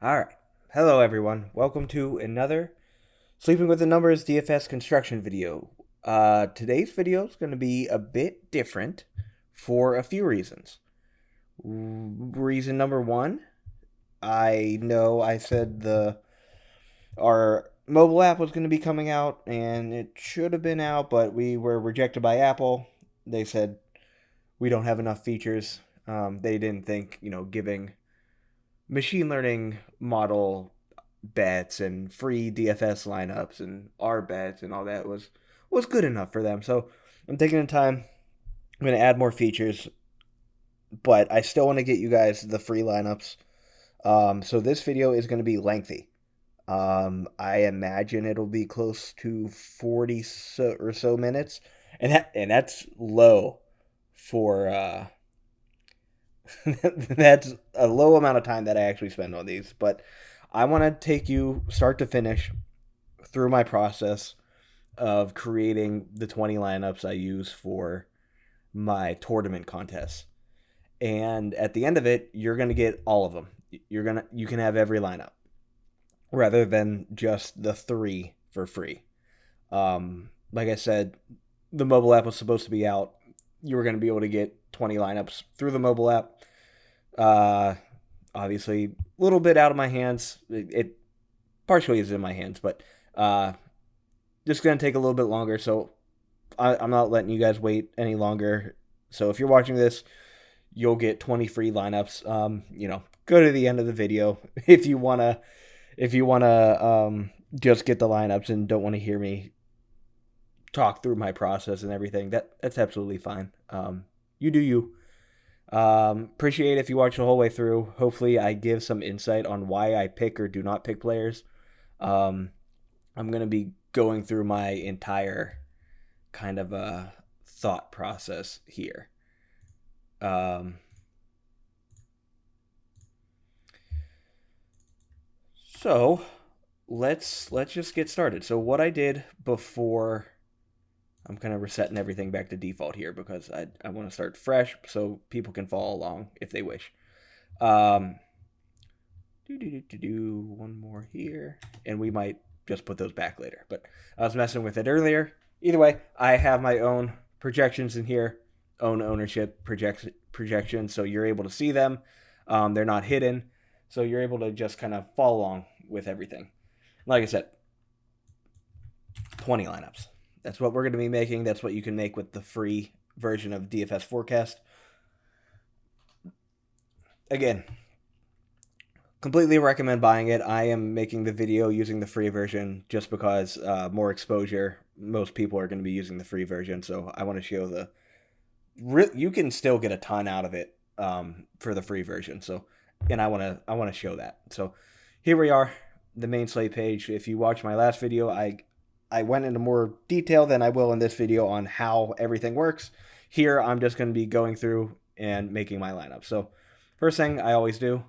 All right. Hello, everyone. Welcome to another Sleeping with the Numbers DFS construction video. Today's video is going to be a bit different for a few reasons. Reason number one, I know I said our mobile app was going to be coming out, and it should have been out, but we were rejected by Apple. They said we don't have enough features. They didn't think, giving machine learning model bets and free DFS lineups and our bets and all that was good enough for them. So I'm taking the time. I'm going to add more features, but I still want to get you guys the free lineups. So this video is going to be lengthy. I imagine it'll be close to 40 or so minutes, and that's low for that's a low amount of time that I actually spend on these. But I want to take you start to finish through my process of creating the 20 lineups I use for my tournament contests. And at the end of it, you're going to get all of them. You can have every lineup rather than just the 3 for free. Like I said, the mobile app was supposed to be out. You were going to be able to get 20 lineups through the mobile app. Uh, Obviously, a little bit out of my hands. It partially is in my hands, but just going to take a little bit longer. So I'm not letting you guys wait any longer. So if you're watching this, you'll get 20 free lineups. Go to the end of the video if you wanna just get the lineups and don't want to hear me talk through my process and everything. That's absolutely fine. You do you. Appreciate if you watch the whole way through. Hopefully, I give some insight on why I pick or do not pick players. I'm going to be going through my entire kind of thought process here. So let's just get started. So what I did before, I'm kind of resetting everything back to default here because I want to start fresh so people can follow along if they wish. Um, do one more here, and we might just put those back later. But I was messing with it earlier. Either way, I have my own projections in here, own ownership projections, so you're able to see them. They're not hidden, so you're able to just kind of follow along with everything. Like I said, 20 lineups. That's what we're going to be making. That's what you can make with the free version of DFSForecast. Again, completely recommend buying it. I am making the video using the free version just because more exposure. Most people are going to be using the free version, so I want to show you can still get a ton out of it for the free version. So, and I want to show that. So, here we are, the main slate page. If you watch my last video, I went into more detail than I will in this video on how everything works. Here, I'm just going to be going through and making my lineup. So, first thing I always do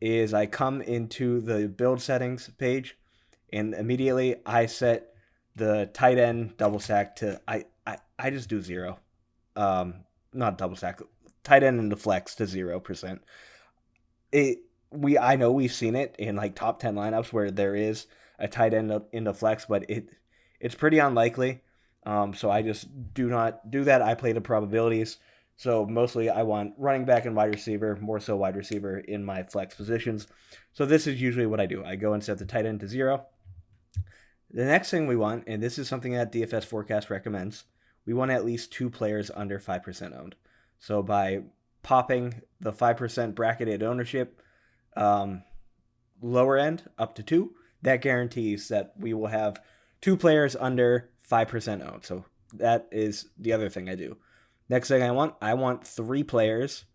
is I come into the build settings page, and immediately I set the tight end double stack to I just do 0. Not double stack, tight end and the flex to 0%. I know we've seen it in like top 10 lineups where there is a tight end in the flex, but it's pretty unlikely. So I just do not do that. I play the probabilities. So mostly I want running back and wide receiver, more so wide receiver in my flex positions. So this is usually what I do. I go and set the tight end to 0. The next thing we want, and this is something that DFSForecast recommends, we want at least 2 players under 5% owned. So by popping the 5% bracketed ownership lower end up to 2, that guarantees that we will have 2 players under 5% owned. So that is the other thing I do. Next thing I want 3 players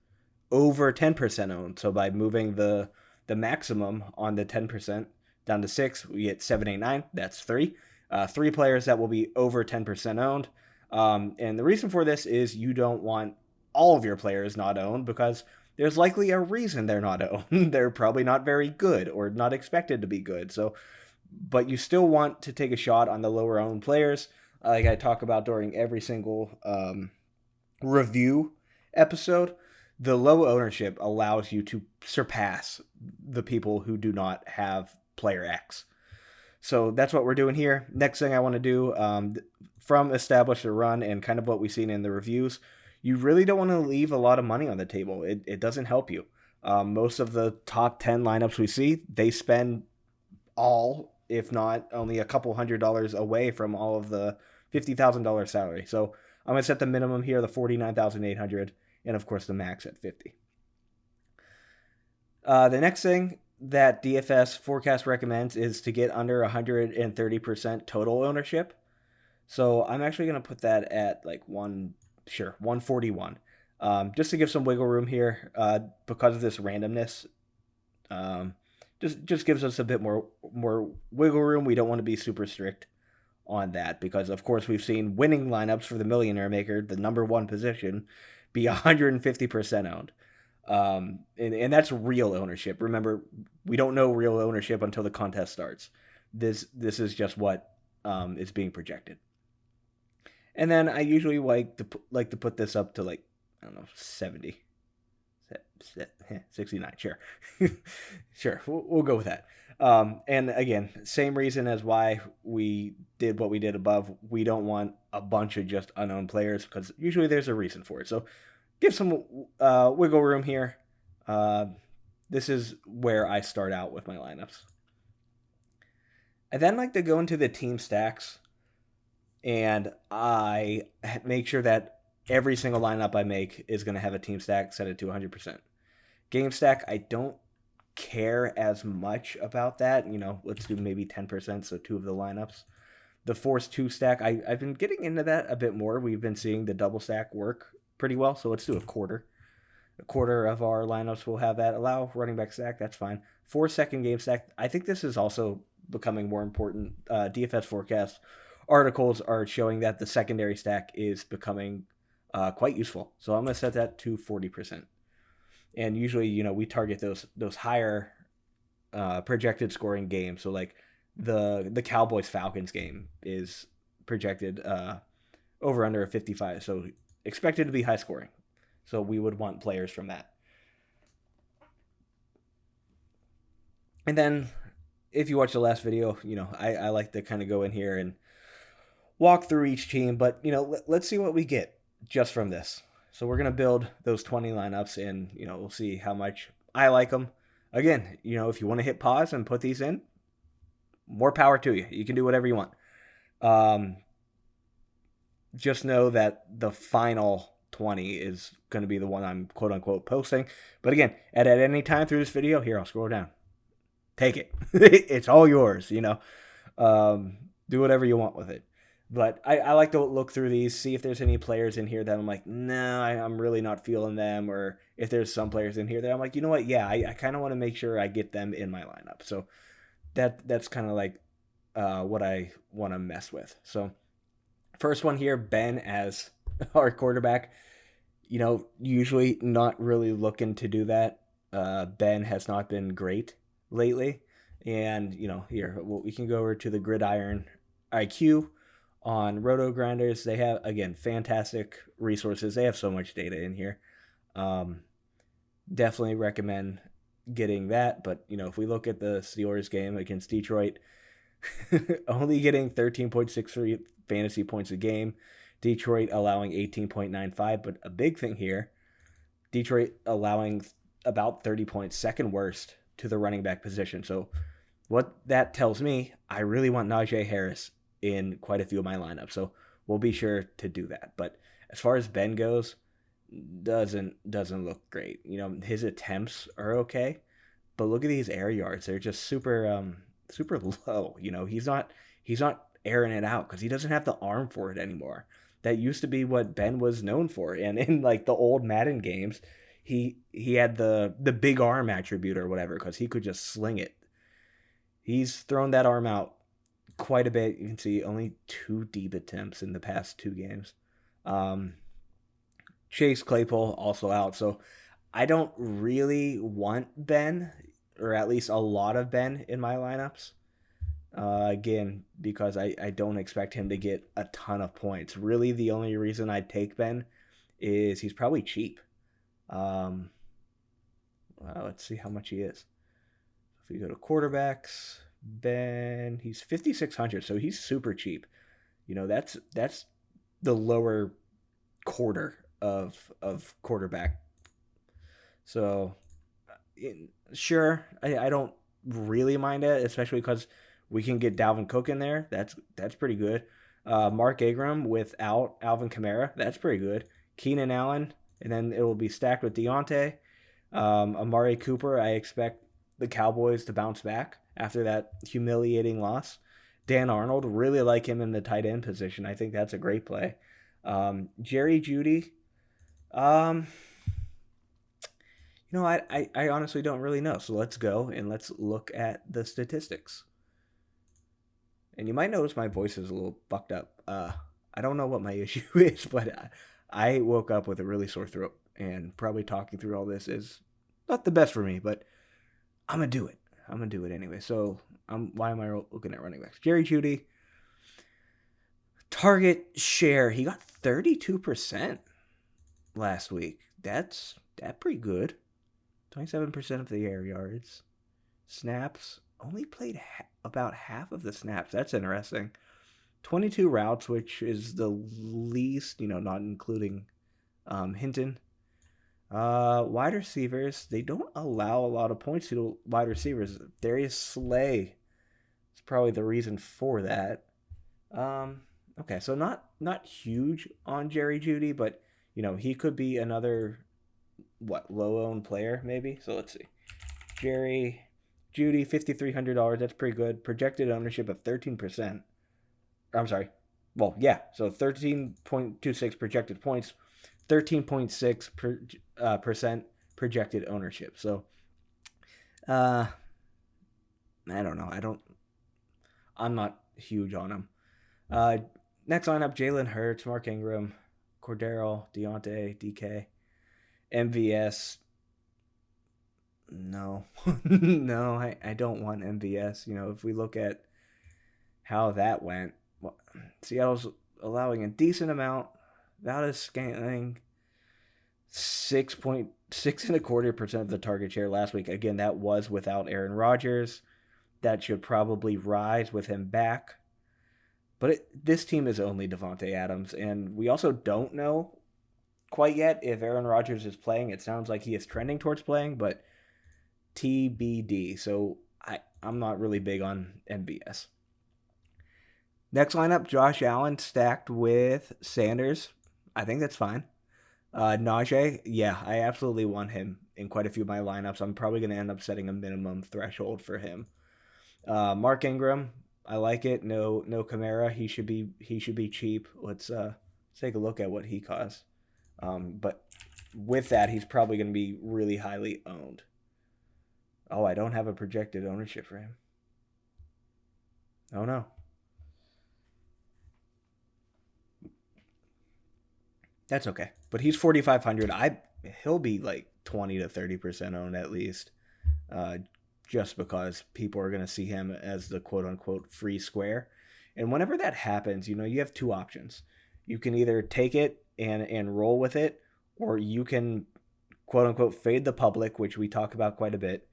over 10% owned. So by moving the maximum on the 10% down to 6, we get 7, 8, 9. That's 3. 3 players that will be over 10% owned. And the reason for this is you don't want all of your players not owned because there's likely a reason they're not owned. They're probably not very good or not expected to be good. So, but you still want to take a shot on the lower owned players, like I talk about during every single review episode. the low ownership allows you to surpass the people who do not have player X. So that's what we're doing here. Next thing I want to do, from establish a run and kind of what we've seen in the reviews, you really don't want to leave a lot of money on the table. It doesn't help you. Most of the top 10 lineups we see, they spend all, if not only a couple $100 away from all of the $50,000 salary. So I'm going to set the minimum here, the $49,800, and of course the max at 50. The next thing that DFSForecast recommends is to get under 130% total ownership. So I'm actually going to put that at like 141, just to give some wiggle room here, because of this randomness. Just gives us a bit more wiggle room. We don't want to be super strict on that because, of course, we've seen winning lineups for the Millionaire Maker, the number one position, be 150% owned. And that's real ownership. Remember, we don't know real ownership until the contest starts. This is just what is being projected. And then I usually like to put this up to, like, I don't know, 70. 69, sure. Sure, we'll go with that. And again, same reason as why we did what we did above. We don't want a bunch of just unknown players because usually there's a reason for it. So give some wiggle room here. This is where I start out with my lineups. I then like to go into the team stacks, and I make sure that every single lineup I make is going to have a team stack set it to 100%. Game stack, I don't care as much about that. Let's do maybe 10%, so 2 of the lineups. The Force 2 stack, I've been getting into that a bit more. We've been seeing the double stack work pretty well, so let's do a quarter. A quarter of our lineups will have that. Allow running back stack, that's fine. 4-second game stack, I think this is also becoming more important. DFSForecast articles are showing that the secondary stack is becoming quite useful. So I'm going to set that to 40%. And usually, we target those higher projected scoring games. So like the Cowboys-Falcons game is projected over under a 55. So expected to be high scoring. So we would want players from that. And then if you watch the last video, I like to kind of go in here and walk through each team. But, let's see what we get just from this. So we're going to build those 20 lineups, and, we'll see how much I like them. Again, if you want to hit pause and put these in, more power to you. You can do whatever you want. Just know that the final 20 is going to be the one I'm quote-unquote posting. But again, at any time through this video, here, I'll scroll down. Take it. It's all yours, Do whatever you want with it. But I like to look through these, see if there's any players in here that I'm like, no, I'm really not feeling them. Or if there's some players in here that I'm like, you know what? Yeah, I kind of want to make sure I get them in my lineup. So that's kind of like what I want to mess with. So first one here, Ben as our quarterback. Usually not really looking to do that. Ben has not been great lately. And, here, we can go over to the Gridiron IQ on Roto Grinders. They have, again, fantastic resources. They have so much data in here. Definitely recommend getting that. But, if we look at the Steelers game against Detroit, only getting 13.63 fantasy points a game. Detroit allowing 18.95. But a big thing here, Detroit allowing about 30 points, second worst to the running back position. So what that tells me, I really want Najee Harris in quite a few of my lineups. So we'll be sure to do that. But as far as Ben goes, doesn't look great. His attempts are okay, but look at these air yards. They're just super low. He's not airing it out because he doesn't have the arm for it anymore. That used to be what Ben was known for. And in like the old Madden games, he had the big arm attribute or whatever because he could just sling it. He's thrown that arm out quite a bit. You can see only 2 deep attempts in the past 2 games. Chase Claypool also out. So I don't really want Ben, or at least a lot of Ben in my lineups. Again, because I don't expect him to get a ton of points. Really, the only reason I'd take Ben is he's probably cheap. Um, let's see how much he is. If we go to quarterbacks, Ben, he's 5,600, so he's super cheap. That's the lower quarter of quarterback. So sure, I don't really mind it, especially because we can get Dalvin Cook in there. That's pretty good. Mark Ingram without Alvin Kamara, that's pretty good. Keenan Allen, and then it will be stacked with Deontay. Amari Cooper, I expect the Cowboys to bounce back after that humiliating loss. Dan Arnold, really like him in the tight end position. I think that's a great play. Jerry Jeudy, um, I honestly don't really know. So let's go and let's look at the statistics. And you might notice my voice is a little fucked up. I don't know what my issue is, but I woke up with a really sore throat, and probably talking through all this is not the best for me, but I'm gonna do it. I'm gonna do it anyway. So why am I looking at running backs? Jerry Jeudy, target share. He got 32% last week. That's pretty good. 27% of the air yards. Snaps, only played about half of the snaps. That's interesting. 22 routes, which is the least, not including Hinton. Wide receivers, they don't allow a lot of points to wide receivers. Darius Slay is probably the reason for that. Okay, so not huge on Jerry Jeudy, but he could be another low owned player maybe. So let's see. Jerry Jeudy, $5,300. That's pretty good. Projected ownership of 13%. I'm sorry. Well, yeah. So 13.26 projected points, 13.6% projected ownership. So, I don't know. I'm not huge on him. Next lineup: Jalen Hurts, Mark Ingram, Cordero, Deontay, DK, MVS. No, no, I don't want MVS. If we look at how that went, well, Seattle's allowing a decent amount. Valdez Scantling, 6.625% of the target share last week. Again, that was without Aaron Rodgers. That should probably rise with him back. But this team is only Devontae Adams, and we also don't know quite yet if Aaron Rodgers is playing. It sounds like he is trending towards playing, but TBD. So I'm not really big on MVS. Next lineup, Josh Allen stacked with Sanders. I think that's fine. Najee, yeah, I absolutely want him in quite a few of my lineups. I'm probably going to end up setting a minimum threshold for him. Mark Ingram, I like it. No Kamara. He should be cheap. Let's take a look at what he costs. But with that, he's probably going to be really highly owned. Oh, I don't have a projected ownership for him. Oh no. That's okay. But he's 4,500. He'll be like 20 to 30% owned at least. Just because people are going to see him as the quote unquote free square. And whenever that happens, you have two options. You can either take it and roll with it, or you can quote unquote fade the public, which we talk about quite a bit.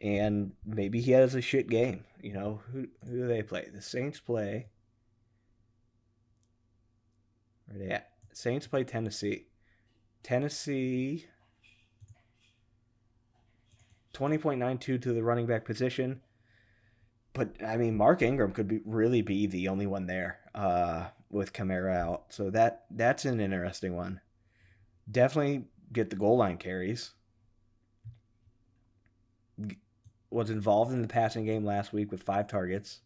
And maybe he has a shit game. Who do they play? The Saints play. Where are they at? Saints play Tennessee. Tennessee 20.92 to the running back position. But I mean, Mark Ingram could really be the only one there with Kamara out. So that's an interesting one. Definitely get the goal line carries. Was involved in the passing game last week with 5 targets.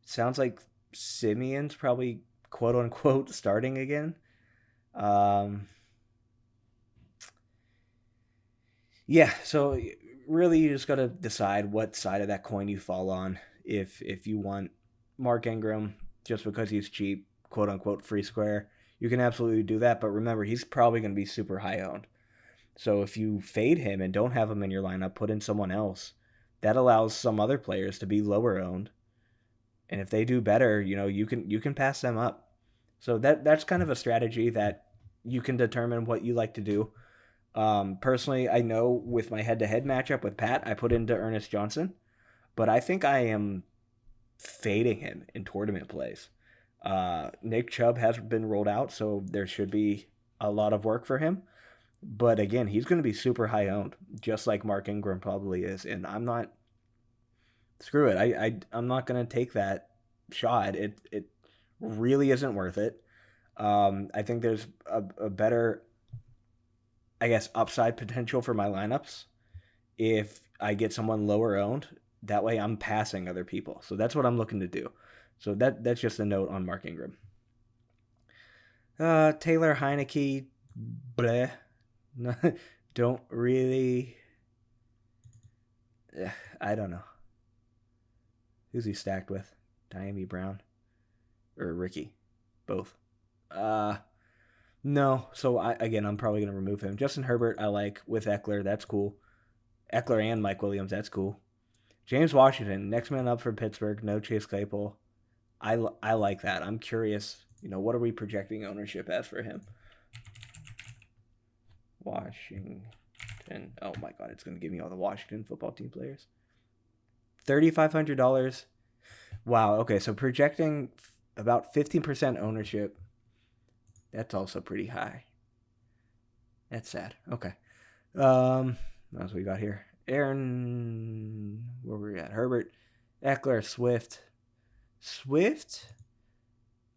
Sounds like Simeon's probably quote unquote starting again. Yeah, so really you just got to decide what side of that coin you fall on. If you want Mark Ingram just because he's cheap, quote unquote free square, you can absolutely do that. But remember, he's probably going to be super high owned. So if you fade him and don't have him in your lineup, put in someone else. That allows some other players to be lower owned. And if they do better, you can pass them up. So that's kind of a strategy that you can determine what you like to do. Personally, I know with my head-to-head matchup with Pat, I put into Ernest Johnson, but I think I am fading him in tournament plays. Nick Chubb has been rolled out, so there should be a lot of work for him. But again, he's going to be super high owned, just like Mark Ingram probably is. And I'm not, screw it. I'm not going to take that shot. It really isn't worth it. I think there's a better, I guess, upside potential for my lineups if I get someone lower owned. That way I'm passing other people. So that's what I'm looking to do. So that's just a note on Mark Ingram. Taylor Heineke, bleh. Don't really. I don't know. Who's he stacked with? Diami Brown or Ricky? Both. No. So I'm probably gonna remove him. Justin Herbert, I like with Eckler. That's cool. Eckler and Mike Williams. That's cool. James Washington, next man up for Pittsburgh. No Chase Claypool. I like that. I'm curious. What are we projecting ownership as for him? Washington. Oh my God, it's going to give me all the Washington football team players. $3,500. Wow. Okay, so projecting about 15% ownership. That's also pretty high. That's sad. Okay. That's what we got here. Aaron, where were we at? Herbert, Eckler, Swift.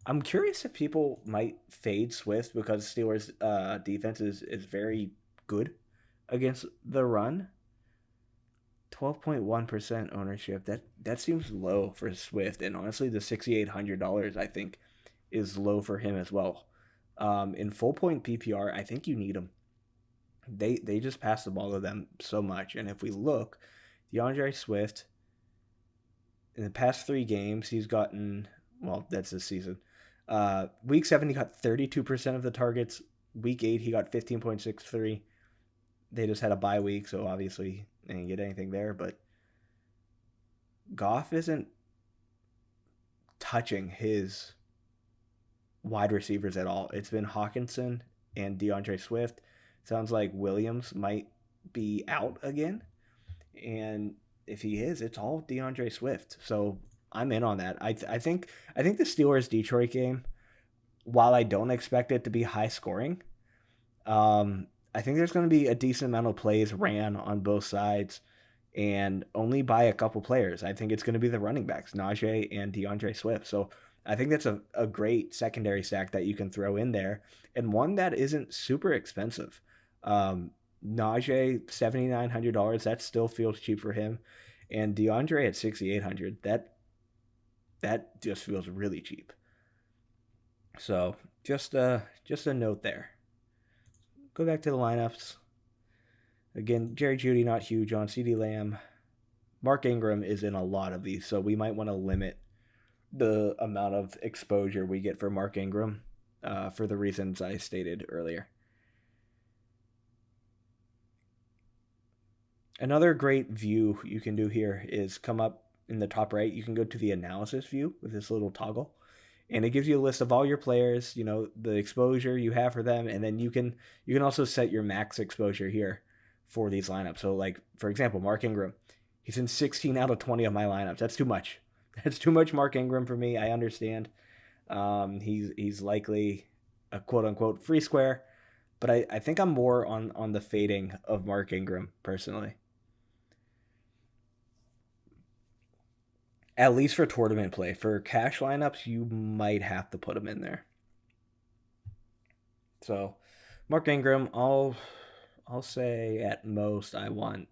I'm curious if people might fade Swift because Steelers' defense is very good against the run. 12.1% ownership. That seems low for Swift, and honestly, the $6,800 I think is low for him as well. In full point PPR, I think you need him. They just pass the ball to them so much, and if we look, DeAndre Swift in the past 3 games, he's gotten, well, that's this season. Week 7, he got 32% of the targets. Week 8, he got 15.63. They just had a bye week, so obviously they didn't get anything there. But Goff isn't touching his wide receivers at all. It's been Hawkinson and DeAndre Swift. Sounds like Williams might be out again. And if he is, it's all DeAndre Swift. So I'm in on that. I think the Steelers Detroit game, while I don't expect it to be high scoring, I think there's going to be a decent amount of plays ran on both sides, and only by a couple players. I think it's going to be the running backs, Najee and DeAndre Swift. So I think that's a great secondary stack that you can throw in there, and one that isn't super expensive. Najee, $7,900. That still feels cheap for him, and DeAndre at $6,800. That just feels really cheap. So just a note there. Go back to the lineups. Again, Jerry Jeudy not huge on. CeeDee Lamb. Mark Ingram is in a lot of these, so we might want to limit the amount of exposure we get for Mark Ingram for the reasons I stated earlier. Another great view you can do here is come up in the top right. You can go to the analysis view with this little toggle, and it gives you a list of all your players, the exposure you have for them, and then you can also set your max exposure here for these lineups. So like, for example, Mark Ingram, he's in 16 out of 20 of my lineups. That's too much. That's too much Mark Ingram for me. I understand. He's likely a quote unquote free square, but I think I'm more on the fading of Mark Ingram personally. At least for tournament play. For cash lineups, you might have to put him in there. So, Mark Ingram, I'll say at most I want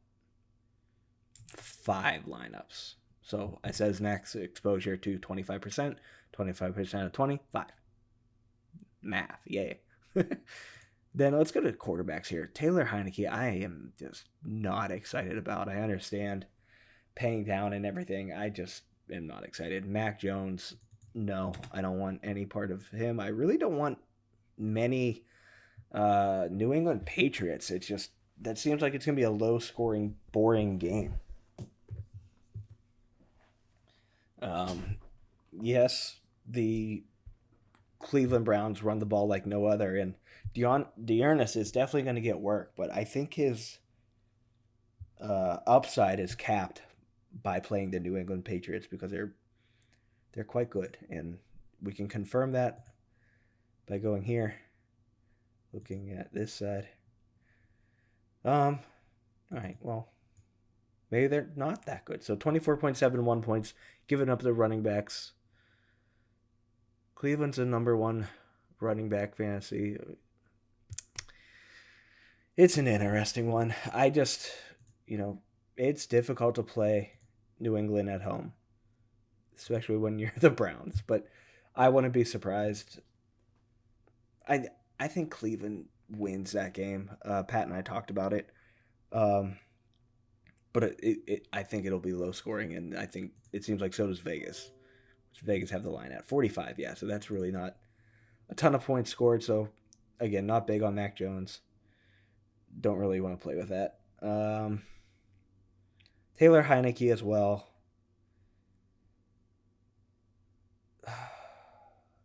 5 lineups. So I says max exposure to 25%, 25% of 25. Math, yay. Then let's go to quarterbacks here. Taylor Heineke, I am just not excited about. I understand paying down and everything. I just am not excited. Mac Jones, no, I don't want any part of him. I really don't want many New England Patriots. It's just, that seems like it's going to be a low-scoring, boring game. Yes, the Cleveland Browns run the ball like no other, and Dearness is definitely going to get work, but I think his upside is capped by playing the New England Patriots because they're quite good, and we can confirm that by going here, looking at this side. All right, well, maybe they're not that good. So 24.71 points given up the running backs. Cleveland's the number one running back fantasy. It's an interesting one. I just, it's difficult to play New England at home, especially when you're the Browns. But I wouldn't be surprised. I think Cleveland wins that game. Pat and I talked about it. But I think it'll be low scoring, and I think it seems like so does Vegas. Vegas have the line at 45, yeah, so that's really not a ton of points scored. So, again, not big on Mac Jones. Don't really want to play with that. Taylor Heineke as well.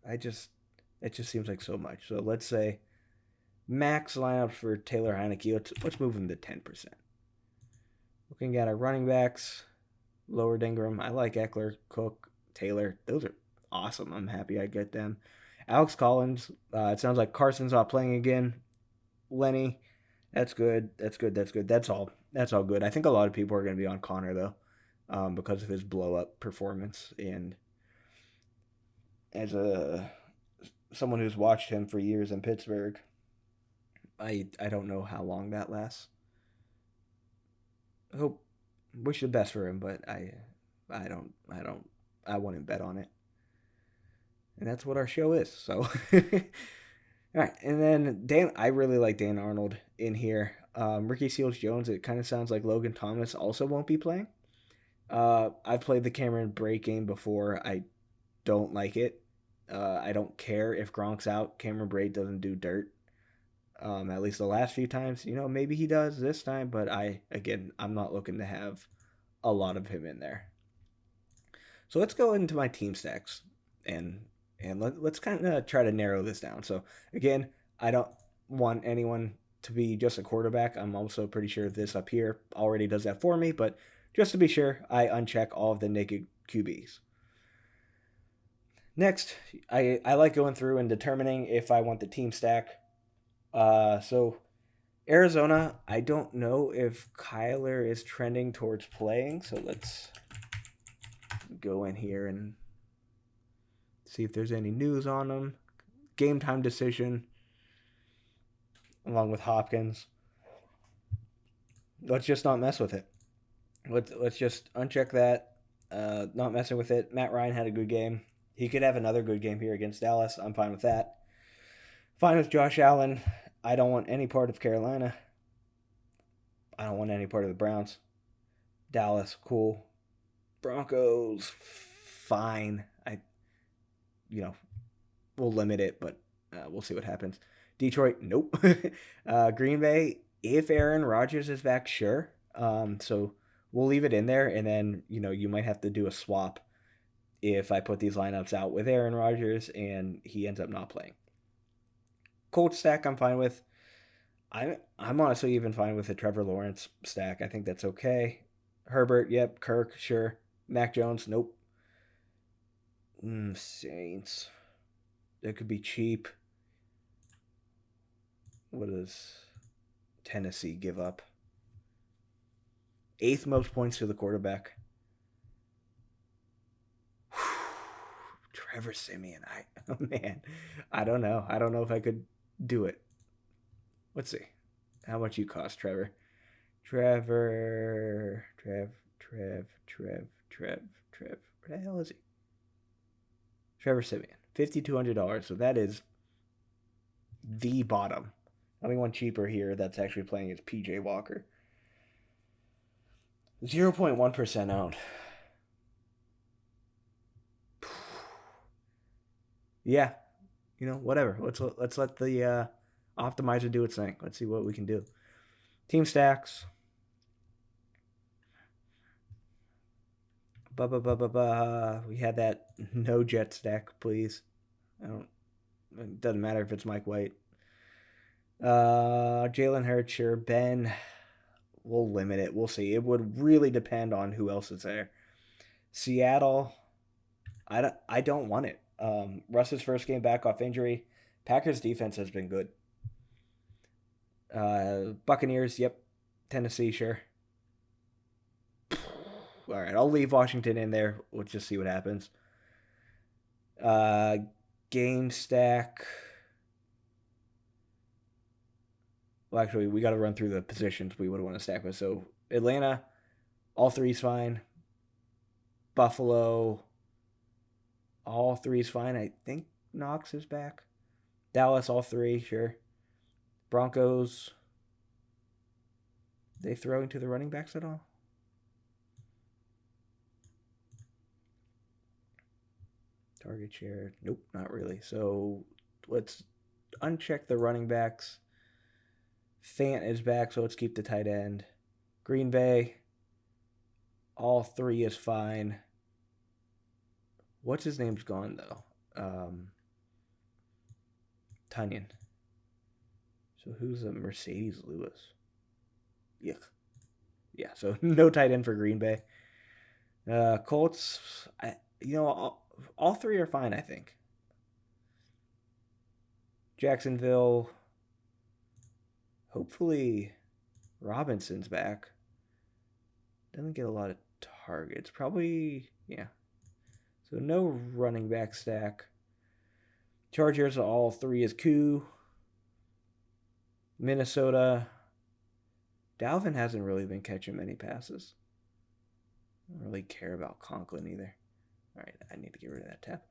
It just seems like so much. So let's say max lineup for Taylor Heineke. Let's move him to 10%. Looking at our running backs, lowered Ingram. I like Eckler, Cook, Taylor. Those are awesome. I'm happy I get them. Alex Collins. It sounds like Carson's not playing again. Lenny. That's good. That's all good. I think a lot of people are going to be on Connor, though, because of his blow-up performance. And as someone who's watched him for years in Pittsburgh, I don't know how long that lasts. I wish the best for him, but I wouldn't bet on it. And that's what our show is. So, all right. And then I really like Dan Arnold in here. Ricky Seals-Jones, it kind of sounds like Logan Thomas also won't be playing. I've played the Cameron Brate game before. I don't like it. I don't care if Gronk's out. Cameron Brate doesn't do dirt. At least the last few times. Maybe he does this time, but I'm not looking to have a lot of him in there. So let's go into my team stacks and let's kind of try to narrow this down. So again, I don't want anyone to be just a quarterback. I'm also pretty sure this up here already does that for me, but just to be sure, I uncheck all of the naked QBs. Next, I like going through and determining if I want the team stack. So Arizona, I don't know if Kyler is trending towards playing, so let's go in here and see if there's any news on him. Game time decision, along with Hopkins. Let's just not mess with it. Let's just uncheck that. Not messing with it. Matt Ryan had a good game. He could have another good game here against Dallas. I'm fine with that. Fine with Josh Allen. I don't want any part of Carolina. I don't want any part of the Browns. Dallas, cool. Broncos, fine. We'll limit it, but we'll see what happens. Detroit, nope. Green Bay, if Aaron Rodgers is back, sure. So we'll leave it in there, and then, you might have to do a swap if I put these lineups out with Aaron Rodgers and he ends up not playing. Colts stack, I'm fine with. I'm honestly even fine with the Trevor Lawrence stack. I think that's okay. Herbert, yep. Kirk, sure. Mac Jones, nope. Saints. That could be cheap. What does Tennessee give up? 8th most points to the quarterback. Trevor Siemian. I don't know. I don't know if I could do it. Let's see. How much you cost, Trevor? Trev. Where the hell is he? Trevor Siemian. $5,200. So that is the bottom. Only one cheaper here that's actually playing is PJ Walker. 0.1% owned. Yeah, whatever. Let's let the optimizer do its thing. Let's see what we can do. Team stacks. We had that no jet stack, please. It doesn't matter if it's Mike White. Jalen Hurts, sure. Ben, we'll limit it. We'll see. It would really depend on who else is there. Seattle, I don't want it. Russ's first game back off injury. Packers defense has been good. Buccaneers, yep. Tennessee, sure. All right, I'll leave Washington in there. We'll just see what happens. Game stack. Well, actually, we got to run through the positions we would want to stack with. So Atlanta, all three's fine. Buffalo, all three's fine. I think Knox is back. Dallas, all three, sure. Broncos, they throwing to the running backs at all? Target share, nope, not really. So let's uncheck the running backs. Fant is back, so let's keep the tight end. Green Bay, all three is fine. What's his name's gone, though? Tunyon. So who's a Mercedes Lewis? Yuck. Yeah, so no tight end for Green Bay. Colts, all three are fine, I think. Jacksonville, hopefully Robinson's back. Doesn't get a lot of targets. Probably, yeah. So no running back stack. Chargers, all three is Koo. Minnesota, Dalvin hasn't really been catching many passes. I don't really care about Conklin either. All right, I need to get rid of that tab.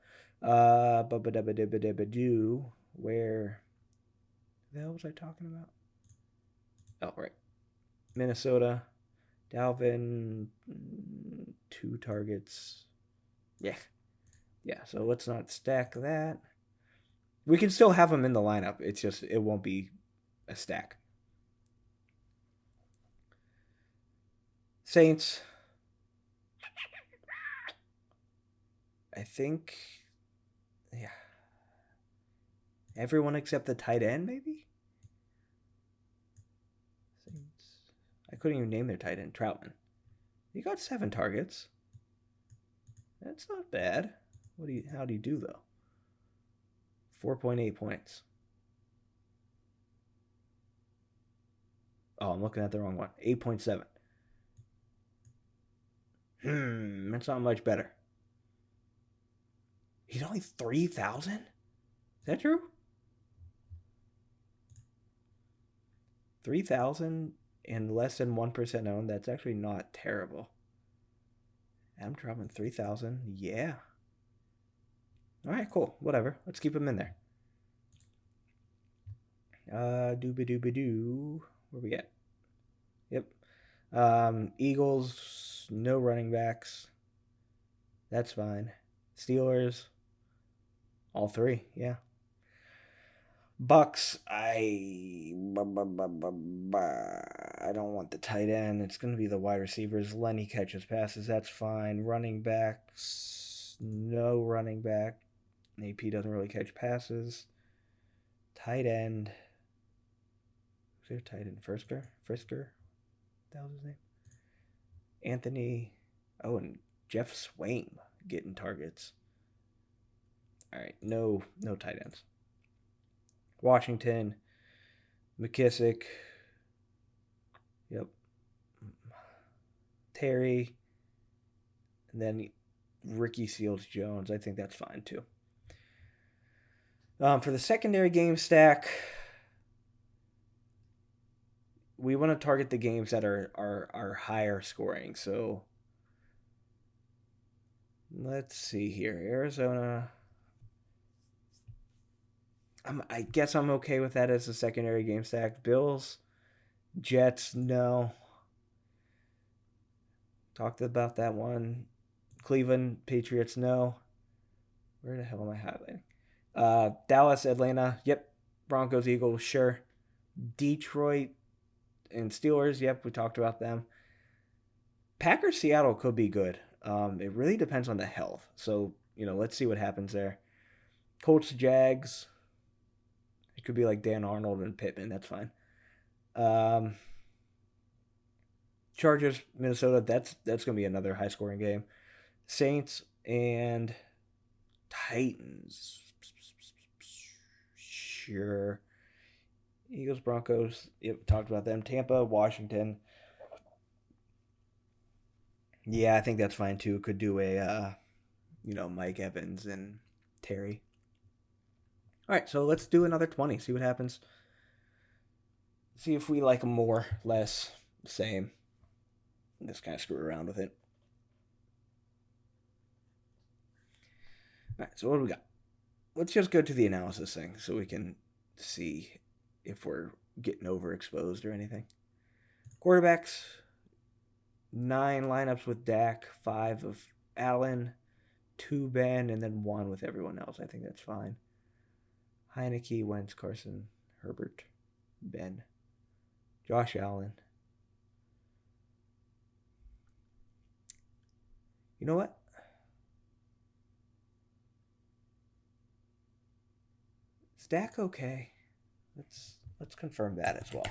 Where the hell was I talking about? Oh, right. Minnesota, Dalvin, 2 targets. Yeah. So let's not stack that. We can still have him in the lineup. It's just it won't be a stack. Saints, I think, yeah. Everyone except the tight end, maybe? Saints. I couldn't even name their tight end. Troutman. He got 7 targets. That's not bad. How do you do, though? 4.8 points. Oh, I'm looking at the wrong one. 8.7. That's not much better. He's only 3,000? Is that true? 3,000 and less than 1% owned. That's actually not terrible. Adam Troutman, 3,000. Yeah. All right, cool. Whatever. Let's keep him in there. Dooba-dooba-doo. Where we at? Yep. Eagles, no running backs. That's fine. Steelers, all three. Yeah. Bucks, I don't want the tight end. It's going to be the wide receivers. Lenny catches passes. That's fine. Running backs, no running back. AP doesn't really catch passes. Tight end. Who's their tight end? Frisker? That was his name. Anthony. Oh, and Jeff Swaim getting targets. All right, no tight ends. Washington, McKissick. Yep. Terry. And then Ricky Seals-Jones. I think that's fine too. For the secondary game stack, we want to target the games that are higher scoring. So let's see here. Arizona. I guess I'm okay with that as a secondary game stack. Bills, Jets, no. Talked about that one. Cleveland, Patriots, no. Where the hell am I highlighting? Dallas, Atlanta, yep. Broncos, Eagles, sure. Detroit and Steelers, yep, we talked about them. Packers, Seattle could be good. It really depends on the health. So, let's see what happens there. Colts, Jags. It could be like Dan Arnold and Pittman. That's fine. Um, Chargers, Minnesota. That's gonna be another high scoring game. Saints and Titans. Sure. Eagles, Broncos. Yep, talked about them. Tampa, Washington. Yeah, I think that's fine too. Could do a, Mike Evans and Terry. All right, so let's do another 20. See what happens. See if we like them more, less, same. Just kind of screw around with it. All right, so what do we got? Let's just go to the analysis thing so we can see if we're getting overexposed or anything. Quarterbacks, 9 lineups with Dak, 5 of Allen, 2 Ben, and then 1 with everyone else. I think that's fine. Heineke, Wentz, Carson, Herbert, Ben, Josh Allen. You know what? Is Dak okay? Let's confirm that as well.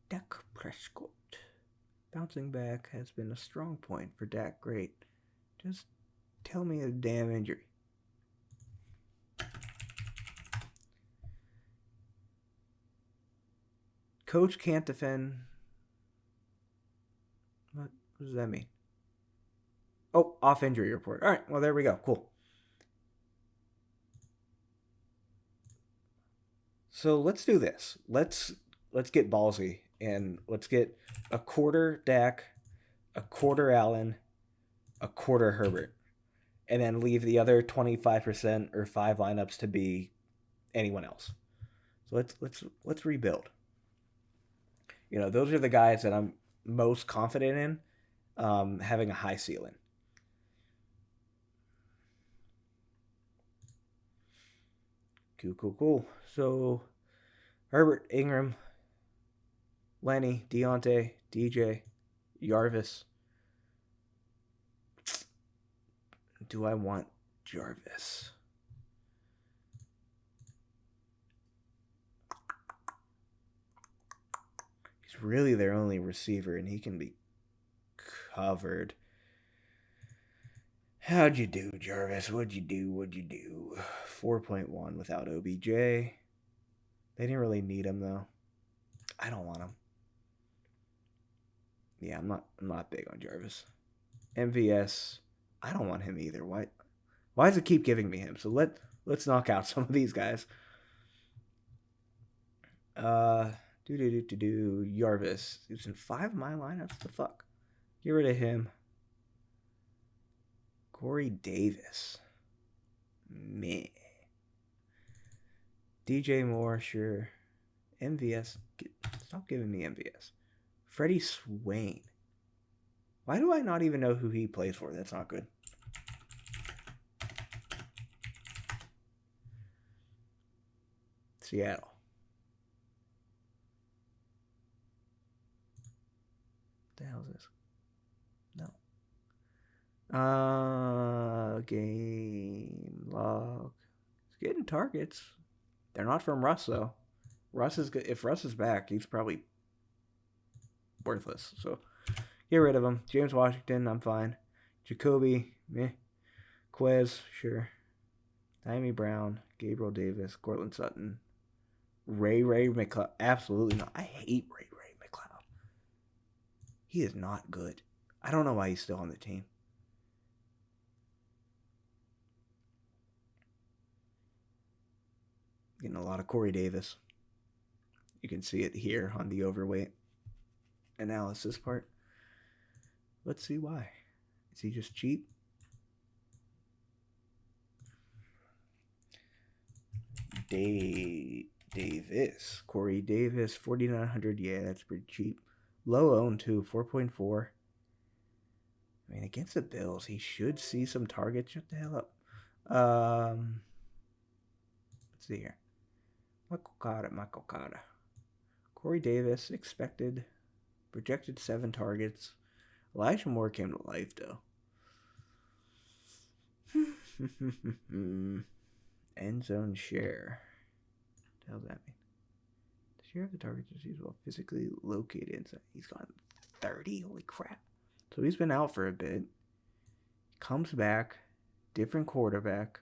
Dak Prescott. Bouncing back has been a strong point for Dak. Great. Just tell me a damn injury. Coach can't defend. What does that mean? Oh, off injury report. All right, well, there we go. Cool. So let's do this. Let's get ballsy and let's get a quarter Dak, a quarter Allen, a quarter Herbert, and then leave the other 25% or 5 lineups to be anyone else. So let's rebuild. Those are the guys that I'm most confident in having a high ceiling. Cool. So Herbert, Ingram, Lenny, Deontay, DJ, Jarvis. Do I want Jarvis? He's really their only receiver, and he can be covered. How'd you do, Jarvis? What'd you do? 4.1 without OBJ. They didn't really need him, though. I don't want him. Yeah, I'm not big on Jarvis. MVS, I don't want him either. Why does it keep giving me him? So let's knock out some of these guys. Jarvis. He was in 5 of my lineups. The fuck? Get rid of him. Corey Davis. Meh. DJ Moore, sure. MVS. Stop giving me MVS. Freddie Swain. Why do I not even know who he plays for? That's not good. Seattle. What the hell is this? No. Game log. He's getting targets. They're not from Russ, though. If Russ is back, he's probably worthless. So get rid of him. James Washington, I'm fine. Jacoby, meh. Quez, sure. Jaime Brown, Gabriel Davis, Cortland Sutton, Ray McLeod. Absolutely not. I hate Ray McLeod. He is not good. I don't know why he's still on the team. Getting a lot of Corey Davis. You can see it here on the overweight analysis part. Let's see why. Is he just cheap? Davis. Corey Davis, 4,900. Yeah, that's pretty cheap. Low owned, too, 4.4. I mean, against the Bills, he should see some targets. Shut the hell up. Let's see here. Michael Carter. Corey Davis, projected 7 targets. Elijah Moore came to life, though. End zone share. What the hell does that mean? The share of the targets received while physically located inside. He's gone 30. Holy crap. So he's been out for a bit. Comes back. Different quarterback.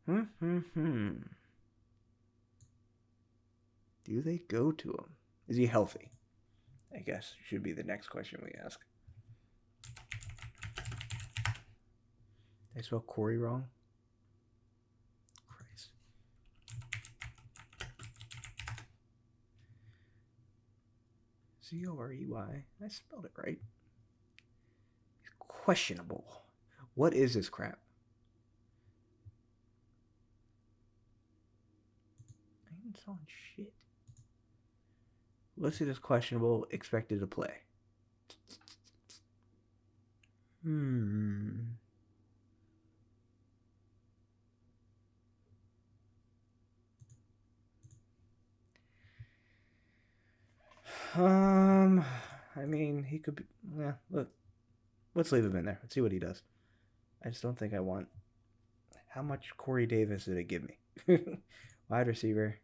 Do they go to him? Is he healthy? I guess should be the next question we ask. Did I spell Corey wrong? Christ. Corey. I spelled it right. He's questionable. What is this crap? I ain't selling shit. Listed as questionable, expected to play. I mean, he could be. Yeah, look. Let's leave him in there. Let's see what he does. I just don't think I want. How much Corey Davis did it give me? Wide receiver.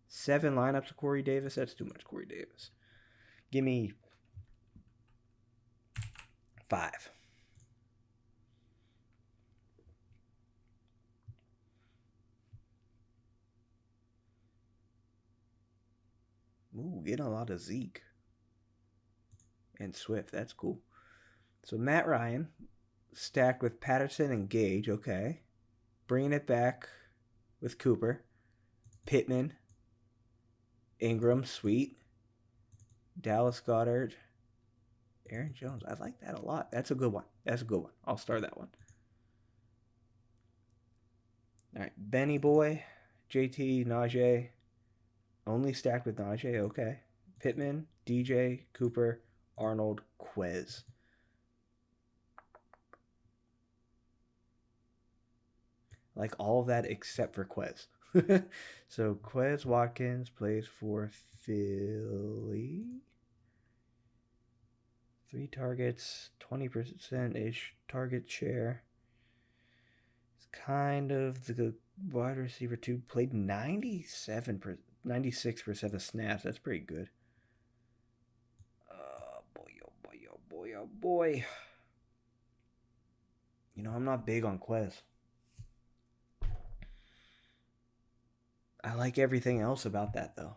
7 lineups of Corey Davis. That's too much Corey Davis. Give me 5. Ooh, getting a lot of Zeke and Swift. That's cool. So Matt Ryan stacked with Patterson and Gage. Okay. Bringing it back with Cooper. Pittman. Ingram. Sweet. Dallas Goedert. Aaron Jones. I like that a lot. That's a good one. I'll start that one. All right. Benny Boy. JT. Najee. Only stacked with Najee. Okay. Pittman. DJ. Cooper. Arnold. Quez. Like all of that except for Quez. So Quez Watkins plays for Philly. 3 targets, 20%-ish target share. It's kind of the wide receiver 2. Played 96% of snaps. That's pretty good. Oh boy. You know, I'm not big on Quez. I like everything else about that, though.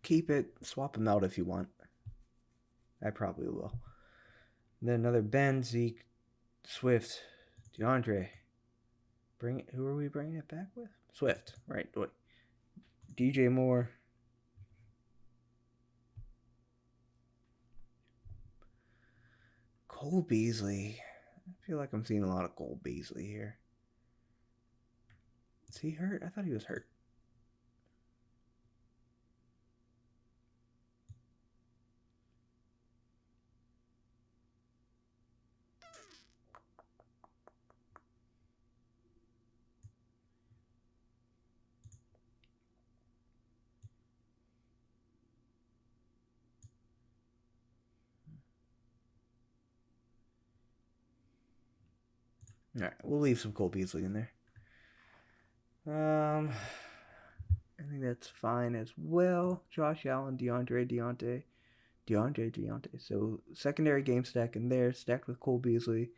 Keep it. Swap them out if you want. I probably will. And then another Ben, Zeke, Swift, DeAndre. Who are we bringing it back with? Swift, right? Wait. DJ Moore. Cole Beasley. I feel like I'm seeing a lot of Cole Beasley here. Is he hurt? I thought he was hurt. All right, we'll leave some Cole Beasley in there. I think that's fine as well. Josh Allen, Deontay. So secondary game stack in there, stacked with Cole Beasley,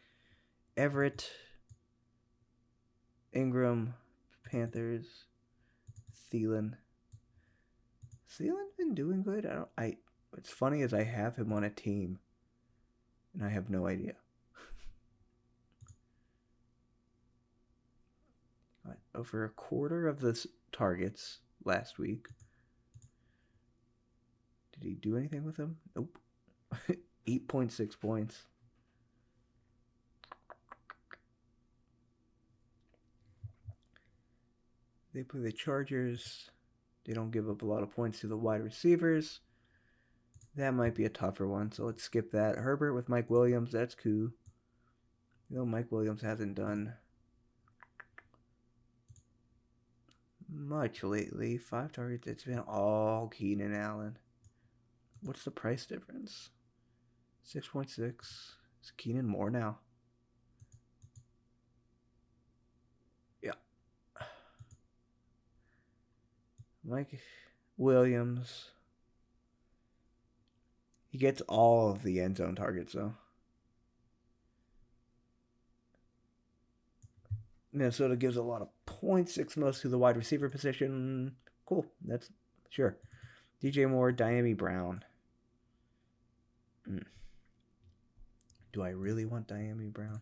Everett, Ingram, Panthers, Thielen. Thielen's been doing good. What's funny is I have him on a team, and I have no idea. Over a quarter of the targets last week. Did he do anything with them? Nope. 8.6 points. They play the Chargers. They don't give up a lot of points to the wide receivers. That might be a tougher one, so let's skip that. Herbert with Mike Williams. That's cool. You know, Mike Williams hasn't done much lately. 5 targets. It's been all Keenan Allen. What's the price difference? 6.6. Is Keenan more now? Yeah. Mike Williams. He gets all of the end zone targets, though. Minnesota gives a lot of points, 6 most to the wide receiver position. Cool. That's sure. DJ Moore, Diami Brown. Do I really want Diami Brown?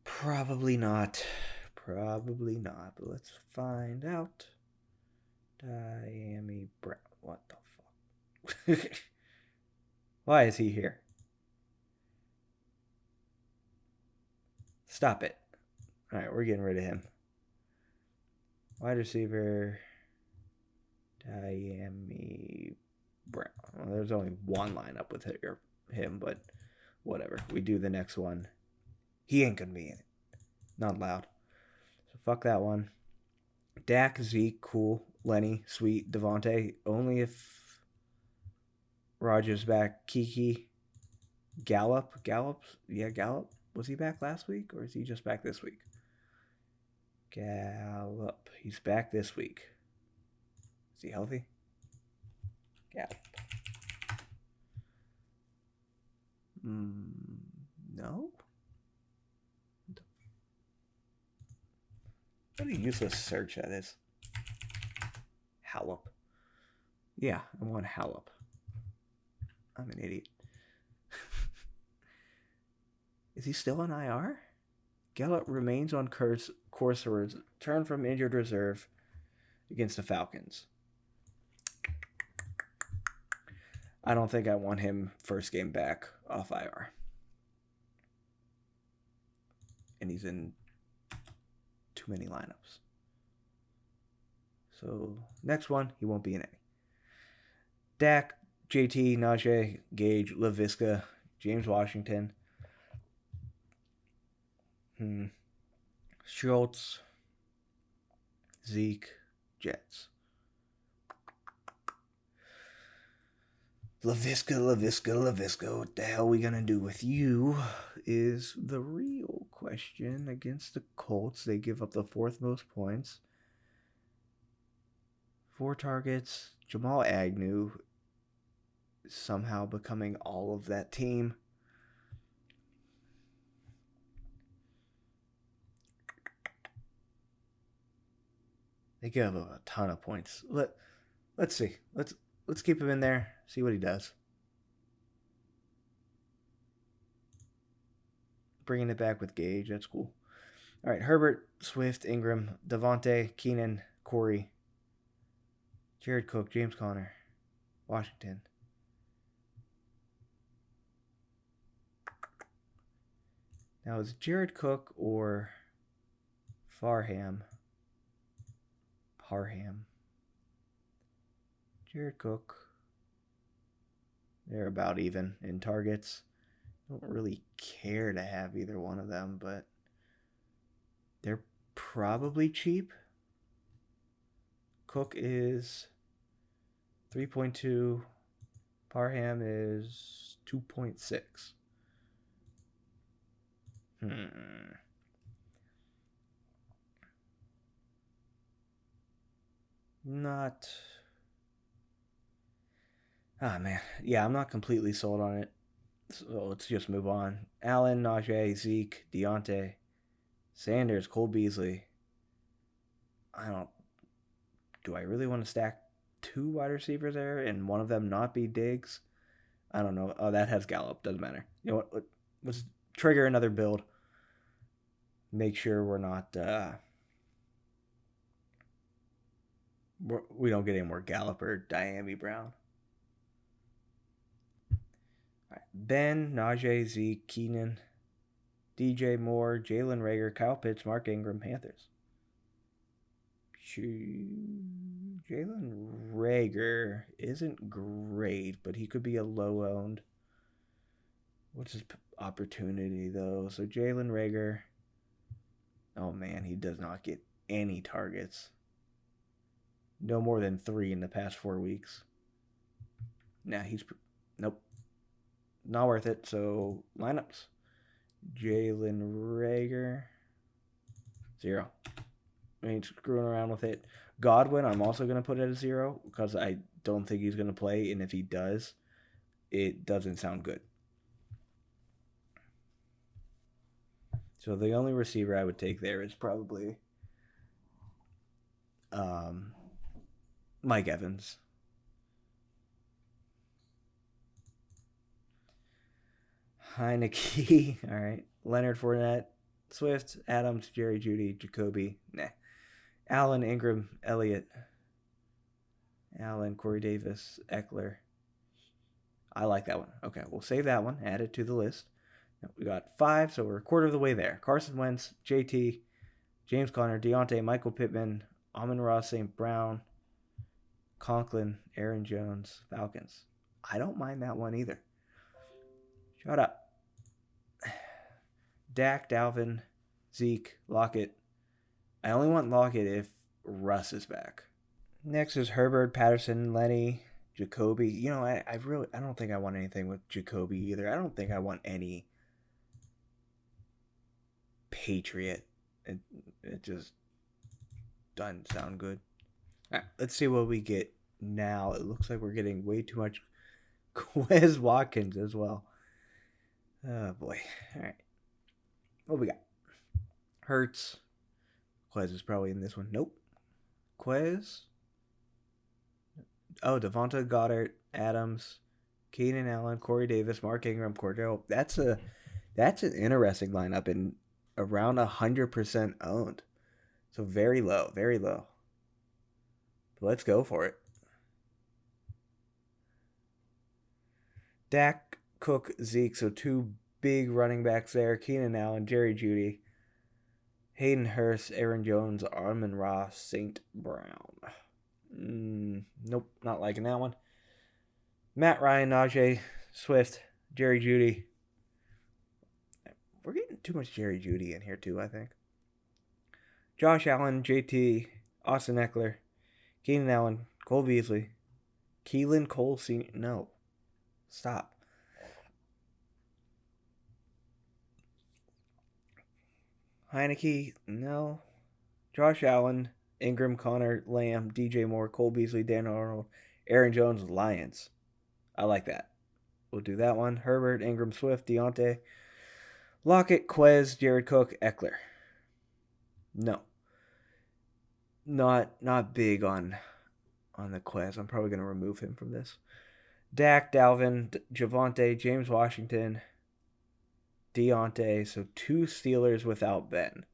Probably not. Probably not. But let's find out. Diami Brown. What the fuck? Why is he here? Stop it. Alright, we're getting rid of him. Wide receiver. Diami Brown. Well, there's only one lineup with him, but whatever. We do the next one. He ain't gonna be in it. Not loud. So fuck that one. Dak, Zeke, cool. Lenny, sweet. Devontae, only if Rogers back. Kiki, Gallup. Yeah, Gallup. Was he back last week or is he just back this week? Gallup. He's back this week. Is he healthy? Gallup. No? What a useless search that is. Hallup. Yeah, I want Hallup. I'm an idiot. Is he still on IR? Gallup remains on course to return from injured reserve against the Falcons. I don't think I want him first game back off IR. And he's in too many lineups. So next one, he won't be in any. Dak, JT, Najee, Gage, Laviska, James Washington, Schultz, Zeke, Jets. Laviska, what the hell are we going to do with you is the real question. Against the Colts, they give up the 4th most points. 4 targets. Jamal Agnew somehow becoming all of that team. They give up a ton of points. Let's see. Let's keep him in there. See what he does. Bringing it back with Gage. That's cool. All right. Herbert, Swift, Ingram, Devontae, Keenan, Corey, Jared Cook, James Conner, Washington. Now, is Jared Cook or Parham? Jared Cook. They're about even in targets. Don't really care to have either one of them, but they're probably cheap. Cook is 3.2. Parham is 2.6. Not. Man. Yeah, I'm not completely sold on it. So let's just move on. Allen, Najee, Zeke, Deontay, Sanders, Cole Beasley. Do I really want to stack 2 wide receivers there and one of them not be Diggs? I don't know. Oh, that has Gallup. Doesn't matter. You know what? Let's trigger another build. Make sure we're not. We don't get any more Gallup or Diami Brown. All right. Ben, Najee, Zeke, Keenan, DJ Moore, Jalen Reagor, Kyle Pitts, Mark Ingram, Panthers. Jalen Reagor isn't great, but he could be a low-owned. What's his opportunity, though? So Jalen Reagor. Oh, man, he does not get any targets. No more than 3 in the past 4 weeks. Nah, nope, not worth it. So lineups: Jalen Rager, 0. I ain't screwing around with it. Godwin, I'm also gonna put at a 0 because I don't think he's gonna play, and if he does, it doesn't sound good. So the only receiver I would take there is probably Mike Evans. Heineke, all right. Leonard Fournette, Swift, Adams, Jerry Jeudy, Jacoby, nah. Allen, Ingram, Elliott, Allen, Corey Davis, Eckler. I like that one. Okay, we'll save that one. Add it to the list. We got 5, so we're a quarter of the way there. Carson Wentz, JT, James Conner, Deontay, Michael Pittman, Amon-Ra St. Brown, Conklin, Aaron Jones, Falcons. I don't mind that one either. Shut up. Dak, Dalvin, Zeke, Lockett. I only want Lockett if Russ is back. Next is Herbert, Patterson, Lenny, Jacoby. You know, I don't think I want anything with Jacoby either. I don't think I want any Patriot. It just doesn't sound good. All right, let's see what we get now. It looks like we're getting way too much Quez Watkins as well. Oh boy. All right. What we got? Hurts. Quez is probably in this one. Nope. Quez. Oh, Devonta Goddard, Adams, Keenan Allen, Corey Davis, Mark Ingram, Cordell. That's an interesting lineup and around 100% owned. So very low, very low. But let's go for it. Dak, Cook, Zeke. So 2 big running backs there. Keenan Allen, Jerry Jeudy, Hayden Hurst, Aaron Jones, Amon-Ra St. Brown. Nope, not liking that one. Matt Ryan, Najee, Swift, Jerry Jeudy. We're getting too much Jerry Jeudy in here too, I think. Josh Allen, JT, Austin Eckler, Keenan Allen, Cole Beasley, Keelan Cole Sr. No. Stop. Heineke, no. Josh Allen, Ingram, Connor, Lamb, DJ Moore, Cole Beasley, Dan Arnold, Aaron Jones, Lions. I like that. We'll do that one. Herbert, Ingram, Swift, Deontay, Lockett, Quez, Jared Cook, Eckler. No. Not big on the Quez. I'm probably going to remove him from this. Dak, Dalvin, Javonte, James Washington, Deontay. So 2 Steelers without Ben.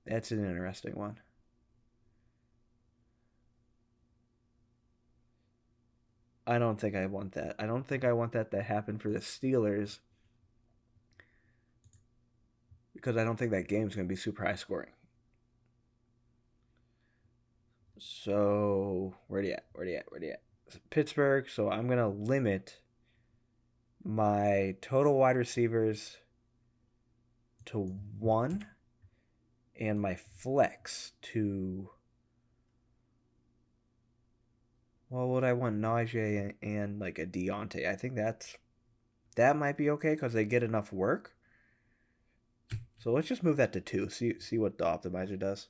That's an interesting one. I don't think I want that. I don't think I want that to happen for the Steelers because I don't think that game's going to be super high scoring. So, where do you at? Pittsburgh, so I'm going to limit my total wide receivers to 1 and my flex to, well, would I want Najee and like a Deontay? I think that might be okay because they get enough work. So let's just move that to 2. See what the optimizer does.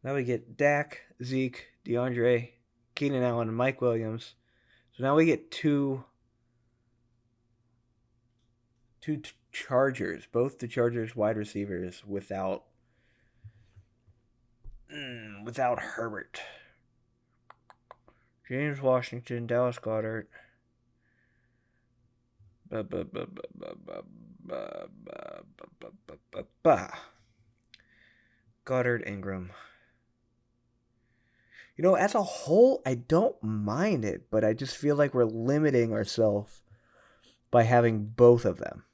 Now we get Dak, Zeke, DeAndre, Keenan Allen, and Mike Williams. So now we get two Chargers, both the Chargers wide receivers without Herbert. James Washington, Dallas Goedert. Goddard, Ingram. You know, as a whole, I don't mind it, but I just feel like we're limiting ourselves by having both of them.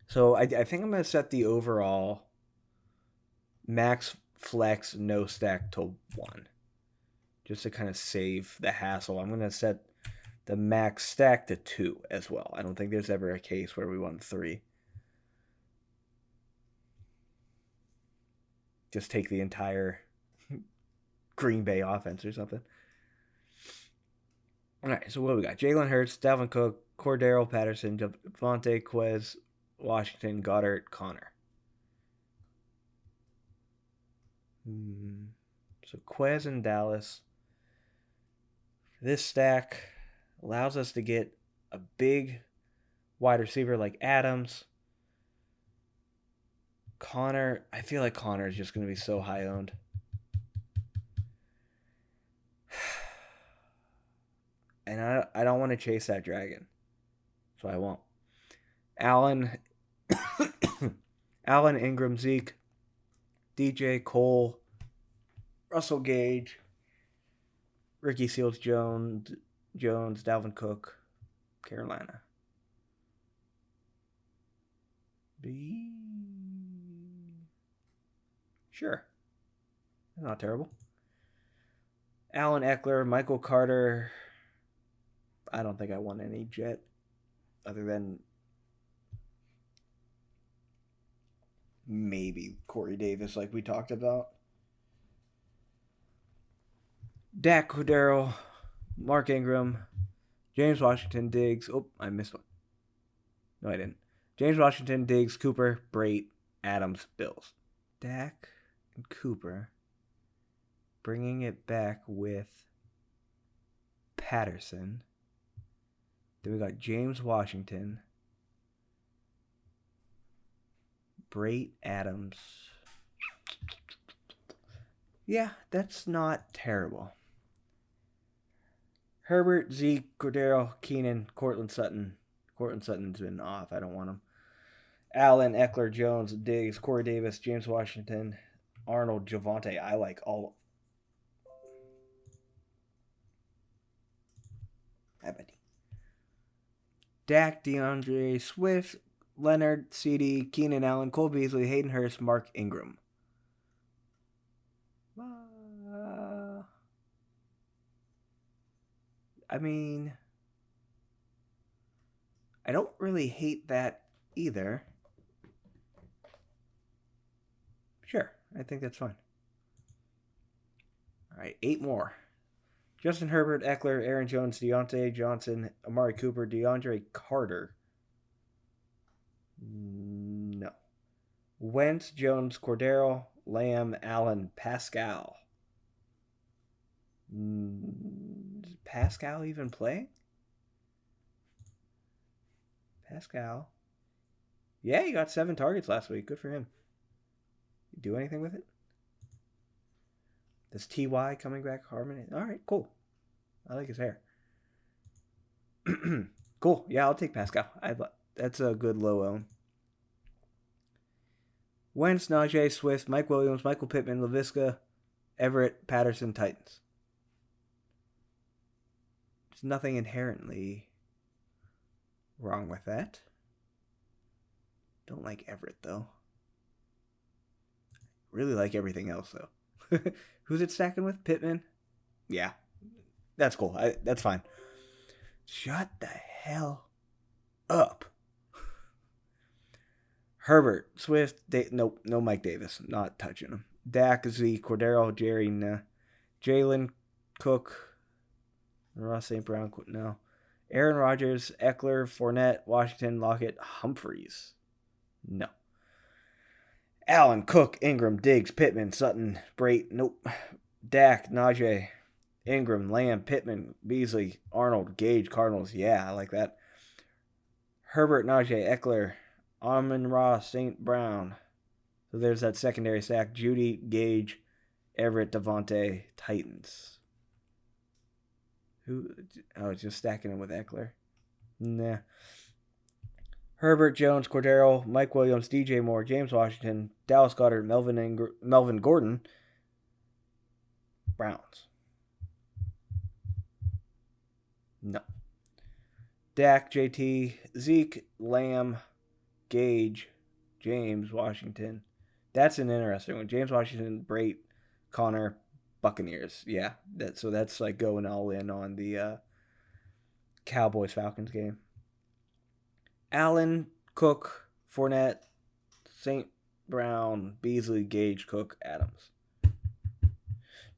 So I think I'm going to set the overall max flex no stack to 1. Just to kind of save the hassle. I'm going to set the max stack to 2 as well. I don't think there's ever a case where we won 3. Just take the entire Green Bay offense or something. All right, so what do we got? Jalen Hurts, Dalvin Cook, Cordero Patterson, Devontae, Quez, Washington, Goddard, Connor. So Quez in Dallas. This stack allows us to get a big wide receiver like Adams. Connor, I feel like Connor is just going to be so high owned. And I don't want to chase that dragon. So I won't. Allen, Ingram, Zeke, DJ, Cole, Russell Gage, Ricky Seals-Jones, Dalvin Cook, Carolina. Sure. Not terrible. Allen Eckler, Michael Carter. I don't think I want any Jet other than maybe Corey Davis like we talked about. Dak, Cordero, Mark Ingram, James Washington, Diggs. Oh, I missed one. No, I didn't. James Washington, Diggs, Cooper, Brait, Adams, Bills. Dak and Cooper bringing it back with Patterson. Then we got James Washington, Brait, Adams. Yeah, that's not terrible. Herbert, Zeke, Cordero, Keenan, Cortland Sutton. Cortland Sutton's been off. I don't want him. Allen, Eckler, Jones, Diggs, Corey Davis, James Washington, Arnold, Javonte. I like all. I bet. Dak, DeAndre Swift, Leonard, CD, Keenan Allen, Cole Beasley, Hayden Hurst, Mark Ingram. I mean, I don't really hate that either. Sure, I think that's fine. All right, 8 more. Justin Herbert, Eckler, Aaron Jones, Deontay Johnson, Amari Cooper, DeAndre Carter. No. Wentz, Jones, Cordero, Lamb, Allen, Pascal. Is Pascal even playing? Pascal. Yeah, he got 7 targets last week. Good for him. You do anything with it? Does T.Y. coming back Harmon? All right, cool. I like his hair. Cool. Yeah, I'll take Pascal. That's a good low own. Wentz, Najee, Swift, Mike Williams, Michael Pittman, LaVisca, Everett, Patterson, Titans. There's nothing inherently wrong with that. Don't like Everett, though. Really like everything else, though. Who's it stacking with? Pittman? Yeah. That's cool. That's fine. Shut the hell up. Herbert, Swift, no Mike Davis. Not touching him. Dak, Zeke, Cordero, Jerry, nah. Jalen, Cook, Ross St. Brown, no. Aaron Rodgers, Eckler, Fournette, Washington, Lockett, Humphreys. No. Allen, Cook, Ingram, Diggs, Pittman, Sutton, Brait, nope. Dak, Najee, Ingram, Lamb, Pittman, Beasley, Arnold, Gage, Cardinals. Yeah, I like that. Herbert, Najee, Eckler, Amon-Ra, St. Brown. So there's that secondary stack. Judy, Gage, Everett, Devontae, Titans. Who? Oh, it's just stacking him with Eckler. Nah. Herbert, Jones, Cordero, Mike Williams, DJ Moore, James Washington, Dallas Goedert, Melvin Gordon. Browns. No. Dak, JT, Zeke, Lamb, Gage, James Washington. That's an interesting one. James Washington, Brait, Connor, Buccaneers. Yeah, that's like going all in on the Cowboys-Falcons game. Allen, Cook, Fournette, St. Brown, Beasley, Gage, Cook, Adams.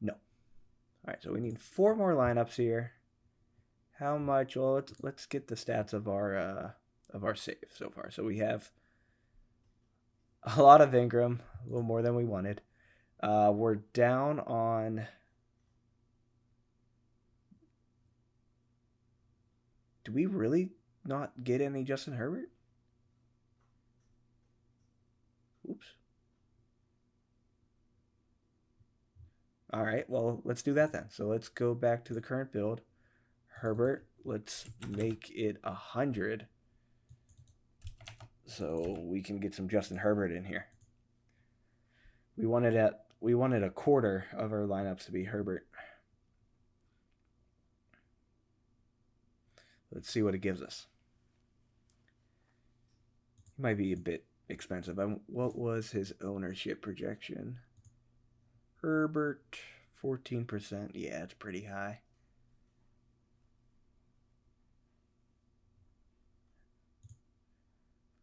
No. All right, so we need 4 more lineups here. How much? Well, let's get the stats of our save so far. So we have a lot of Ingram, a little more than we wanted. We're down on. Do we really not get any Justin Herbert? Oops. All right, well, let's do that then. So let's go back to the current build. Herbert, let's make it 100 so we can get some Justin Herbert in here. We wanted a quarter of our lineups to be Herbert. Let's see what it gives us. It might be a bit expensive. What was his ownership projection? Herbert, 14%. Yeah, it's pretty high.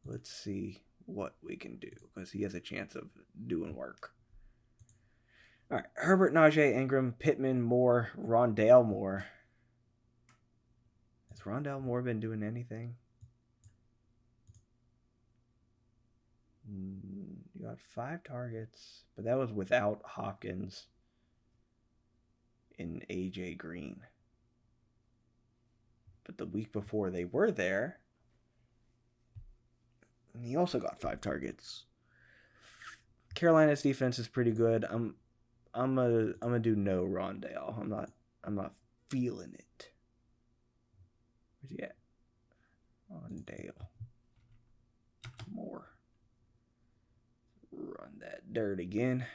Let's see what we can do because he has a chance of doing work. All right, Herbert, Najee, Ingram, Pittman, Moore, Rondale Moore. Has Rondale Moore been doing anything? You got 5 targets, but that was without Hopkins and AJ Green. But the week before they were there, and he also got 5 targets. Carolina's defense is pretty good. I'm gonna do no Rondale. I'm not feeling it. Where's he at? Rondale Moore. Run that dirt again.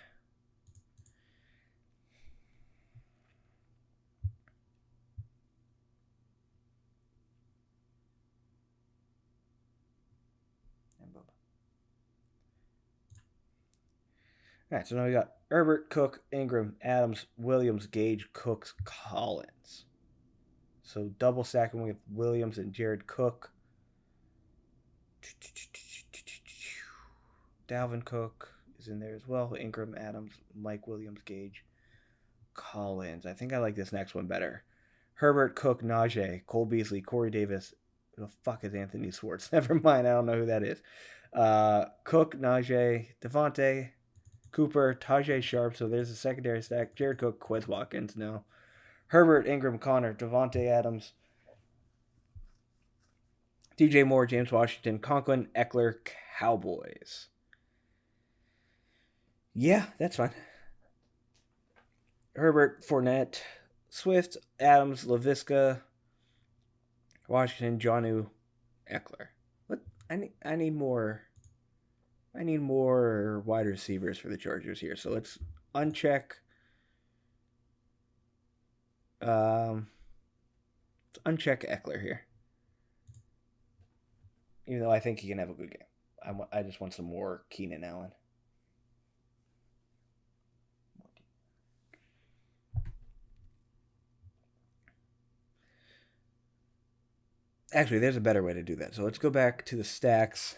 All right, so now we got Herbert, Cook, Ingram, Adams, Williams, Gage, Cooks, Collins. So double stacking with Williams and Jared Cook. Dalvin Cook is in there as well. Ingram, Adams, Mike Williams, Gage, Collins. I think I like this next one better. Herbert, Cook, Najee, Cole Beasley, Corey Davis. Who the fuck is Anthony Swartz? Never mind, I don't know who that is. Cook, Najee, Devontae, Cooper, Tajay Sharp. So there's a secondary stack. Jared Cook, Quez Watkins. No. Herbert, Ingram, Connor, Devontae Adams, DJ Moore, James Washington, Conklin, Eckler, Cowboys. Yeah, that's fine. Herbert, Fournette, Swift, Adams, LaVisca, Washington, Jonnu, Eckler. What? I need more wide receivers for the Chargers here. So let's uncheck. Let's uncheck Eckler here. Even though I think he can have a good game. I just want some more Keenan Allen. Actually, there's a better way to do that. So let's go back to the stacks.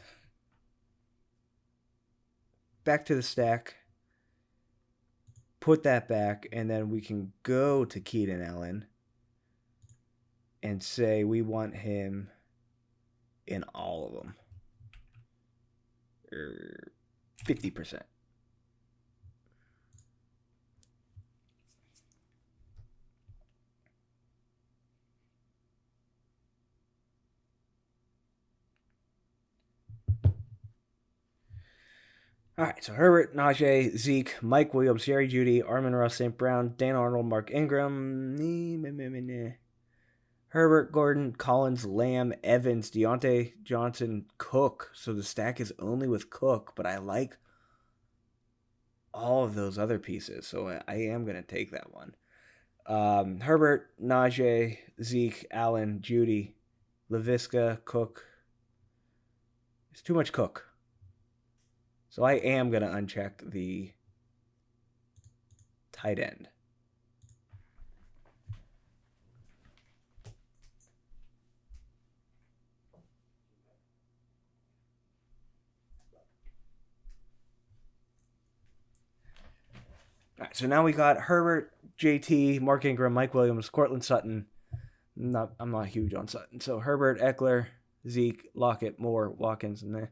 Back to the stack. Put that back, and then we can go to Keenan Allen and say we want him in all of them. 50%. All right, so Herbert, Najee, Zeke, Mike Williams, Jerry Jeudy, Armin Ross, St. Brown, Dan Arnold, Mark Ingram, Herbert, Gordon, Collins, Lamb, Evans, Deontay Johnson, Cook. So the stack is only with Cook, but I like all of those other pieces, so I am going to take that one. Herbert, Najee, Zeke, Allen, Jeudy, LaVisca, Cook. It's too much Cook. So I am going to uncheck the tight end. So now we got Herbert, JT, Mark Ingram, Mike Williams, Cortland Sutton. I'm not huge on Sutton. So Herbert, Eckler, Zeke, Lockett, Moore, Watkins, and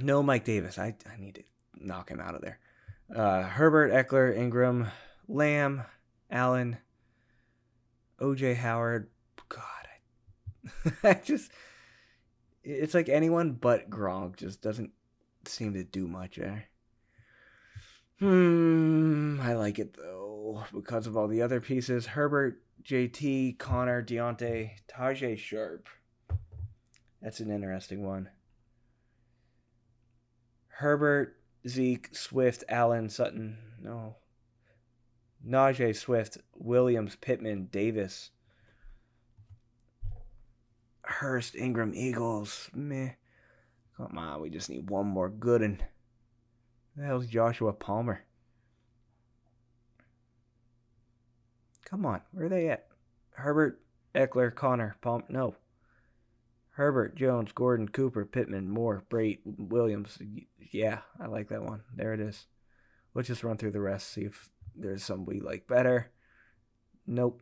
no Mike Davis. I need to knock him out of there. Herbert, Eckler, Ingram, Lamb, Allen, OJ Howard. God, it's like anyone but Gronk just doesn't seem to do much there. I like it though because of all the other pieces. Herbert, JT, Connor, Deontay, Tajay Sharp. That's an interesting one. Herbert, Zeke, Swift, Allen, Sutton. No. Najee, Swift, Williams, Pittman, Davis. Hurst, Ingram, Eagles. Meh. Come on, we just need one more good one. The hell's Joshua Palmer? Come on, where are they at? Herbert, Eckler, Connor, Palmer. No. Herbert, Jones, Gordon, Cooper, Pittman, Moore, Brait, Williams. Yeah, I like that one. There it is. Let's just run through the rest, see if there's some we like better. Nope.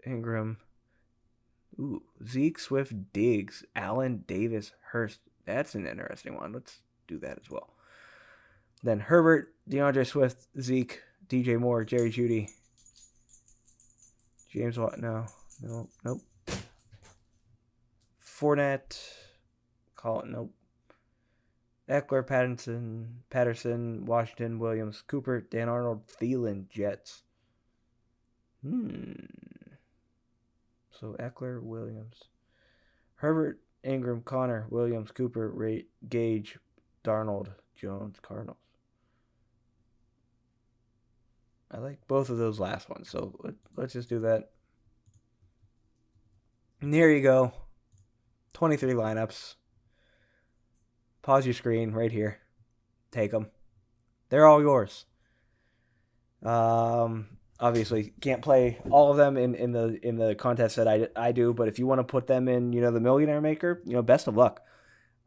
Ingram. Ooh, Zeke, Swift, Diggs, Allen, Davis, Hurst. That's an interesting one. Let's do that as well. Then Herbert, DeAndre Swift, Zeke, DJ Moore, Jerry Jeudy, James Watt. Nope. Fournette, call it nope. Eckler, Patterson, Washington, Williams, Cooper, Dan Arnold, Thielen, Jets. So Eckler, Williams, Herbert, Ingram, Connor, Williams, Cooper, Gage, Darnold, Jones, Cardinals. I like both of those last ones, so let's just do that. And there you go. 23 lineups. Pause your screen right here. Take them. They're all yours. Obviously, can't play all of them in the contest that I do, but if you want to put them in, the Millionaire Maker, best of luck.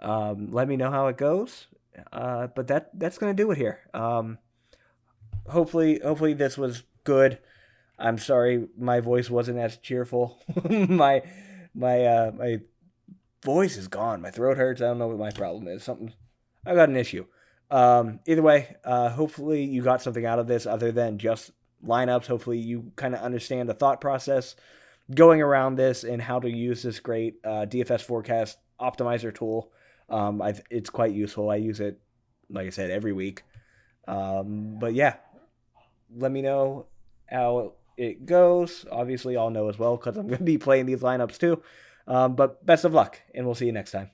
Let me know how it goes. But that's gonna do it here. Hopefully this was good. I'm sorry my voice wasn't as cheerful. my voice is gone. My throat hurts. I don't know what my problem is. I got an issue. Either way, hopefully you got something out of this other than just lineups. Hopefully you kind of understand the thought process going around this and how to use this great DFSForecast optimizer tool. It's quite useful. I use it, like I said, every week. But yeah, let me know how it goes. Obviously, I'll know as well because I'm going to be playing these lineups too. But best of luck, and we'll see you next time.